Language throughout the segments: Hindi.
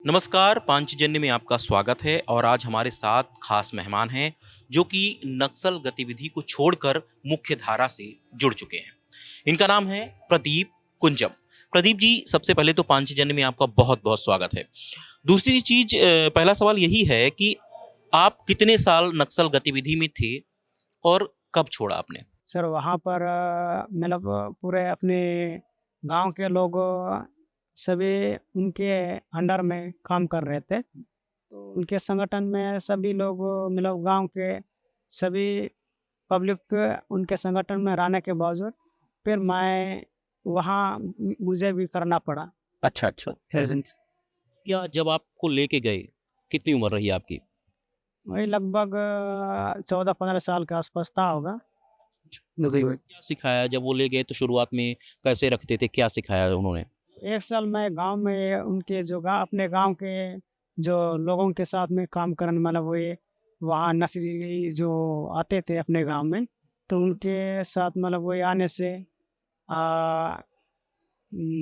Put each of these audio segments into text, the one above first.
नमस्कार, पांचजन्य में आपका स्वागत है और आज हमारे साथ खास मेहमान हैं जो कि नक्सल गतिविधि को छोड़कर मुख्य धारा से जुड़ चुके हैं। इनका नाम है प्रदीप कुंजम। प्रदीप जी, सबसे पहले तो पांचजन्य में आपका बहुत बहुत स्वागत है। दूसरी चीज, पहला सवाल यही है कि आप कितने साल नक्सल गतिविधि में थे और कब छोड़ा आपने? सर वहाँ पर मतलब पूरे अपने गांव के लोग सभी उनके अंडर में काम कर रहे थे। तो उनके संगठन में सभी लोग मतलब गांव के सभी पब्लिक उनके संगठन में रहने के बावजूद फिर मैं वहाँ मुझे भी करना पड़ा। अच्छा अच्छा। क्या जब आपको लेके गए, कितनी उम्र रही आपकी? वही लगभग 14-15 साल के आसपास था होगा। क्या सिखाया जब वो ले गए? तो शुरुआत में कैसे रखते थे, क्या सिखाया उन्होंने? एक साल मैं गांव में उनके जो अपने गांव के जो लोगों के साथ में काम करने मतलब वो वहाँ नस्ली जो आते थे अपने गांव में, तो उनके साथ मतलब वो आने से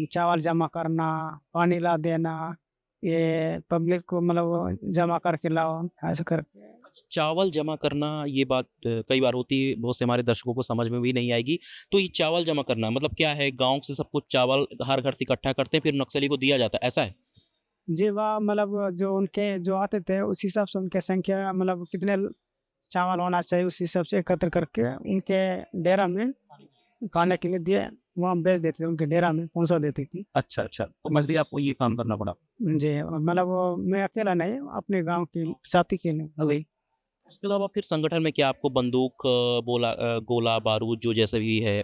चावल जमा करना, पानी ला देना, ये पब्लिक को मतलब वो जमा करके लाओ, ऐसे करके। चावल जमा करना, ये बात कई बार होती है, बहुत से हमारे दर्शकों को समझ में भी नहीं आएगी। तो ये चावल जमा करना मतलब क्या है? गांव से सब कुछ चावल हर घर से इकट्ठा करते हैं, फिर नक्सली को दिया जाता है, ऐसा है? जी वाह, मतलब जो उनके जो आते थे उस हिसाब से उनके संख्या मतलब कितने चावल होना चाहिए उस हिसाब से एकत्र करके उनके डेरा में खाने के लिए दिए, वहाँ बेच देते थे, उनके डेरा में पहुँचा देती थी। अच्छा अच्छा, तो मजबूरी आपको ये काम करना पड़ा। जी, मतलब वो मैं अकेला नहीं, अपने गाँव के साथी के लिए वही। इसके अलावा फिर संगठन में क्या आपको बंदूक, गोला बारूद, जो जैसे भी है,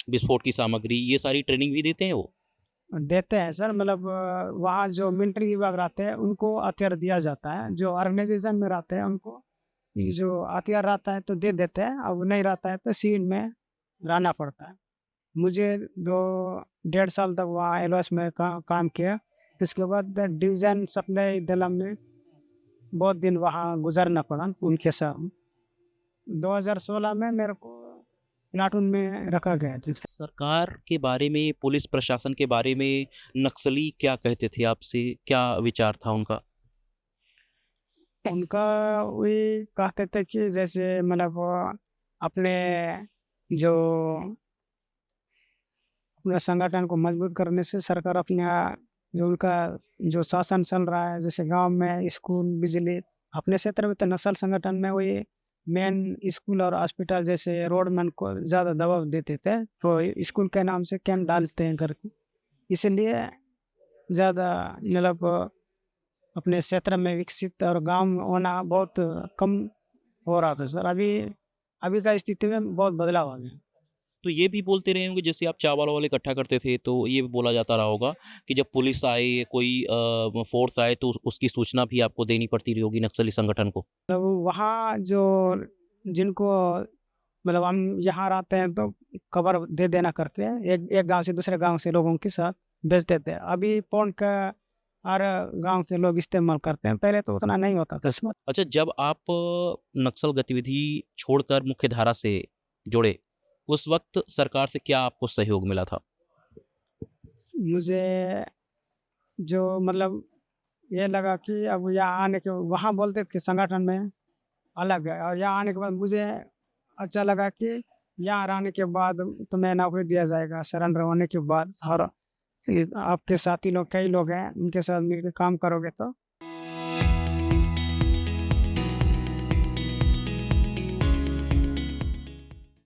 विस्फोट की सामग्री, ये सारी ट्रेनिंग भी देते हैं वो? देते हैं सर, मतलब वहाँ जो मिलिट्री विभाग रहते हैं उनको हथियार दिया जाता है, जो ऑर्गेनाइजेशन में रहते हैं उनको ये जो हथियार रहता है तो दे देते हैं, अब नहीं रहता है तो सीन में रहना पड़ता है। मुझे 2 डेढ़ साल तक वहाँ एलओएस में काम किया। इसके बाद डिवीज़न सप्लाई दलम में बहुत दिन वहाँ गुज़रना पड़ा उनके साथ। 2016 में मेरे को प्लाटून में रखा गया था। सरकार के बारे में, पुलिस प्रशासन के बारे में नक्सली क्या कहते थे आपसे? क्या विचार था उनका? उनका वही कहते थे कि जैसे मतलब वो अपने जो अपने संगठन को मजबूत करने से सरकार अपने जो उनका जो शासन चल रहा है, जैसे गांव में स्कूल, बिजली, अपने क्षेत्र में तो नक्सल संगठन में वही मेन स्कूल और हॉस्पिटल जैसे रोडमैन को ज़्यादा दबाव देते थे, तो स्कूल के नाम से कैंप डालते हैं करके, इसलिए ज़्यादा मतलब अपने क्षेत्र में विकसित और गांव में होना बहुत कम हो रहा था सर। अभी अभी का स्थिति में बहुत बदलाव आ गया। तो ये भी बोलते रहे होंगे, जैसे आप चावल वावल इकट्ठा करते थे तो ये भी बोला जाता रहा होगा कि जब पुलिस आए, कोई फोर्स आए, तो उसकी सूचना भी आपको देनी पड़ती रही होगी नक्सली संगठन को? मतलब वहाँ जो जिनको मतलब हम यहाँ रहते हैं तो खबर दे देना करके एक एक गांव से दूसरे गांव से लोगों के साथ भेज देते हैं। अभी फोन का हर गांव के लोग इस्तेमाल करते हैं, पहले तो उतना नहीं होता था इसमें। अच्छा, जब आप नक्सल गतिविधि छोड़कर मुख्य धारा से जुड़े, उस वक्त सरकार से क्या आपको सहयोग मिला था? मुझे जो मतलब ये लगा कि अब यहाँ आने के वहाँ बोलते थे संगठन में अलग है, और यहाँ आने के बाद मुझे अच्छा लगा कि यहाँ रहने के बाद तुम्हें नौकरी दिया जाएगा सरेंडर होने के बाद, और फिर आपके साथी लोग कई लोग हैं उनके साथ मिलकर काम करोगे तो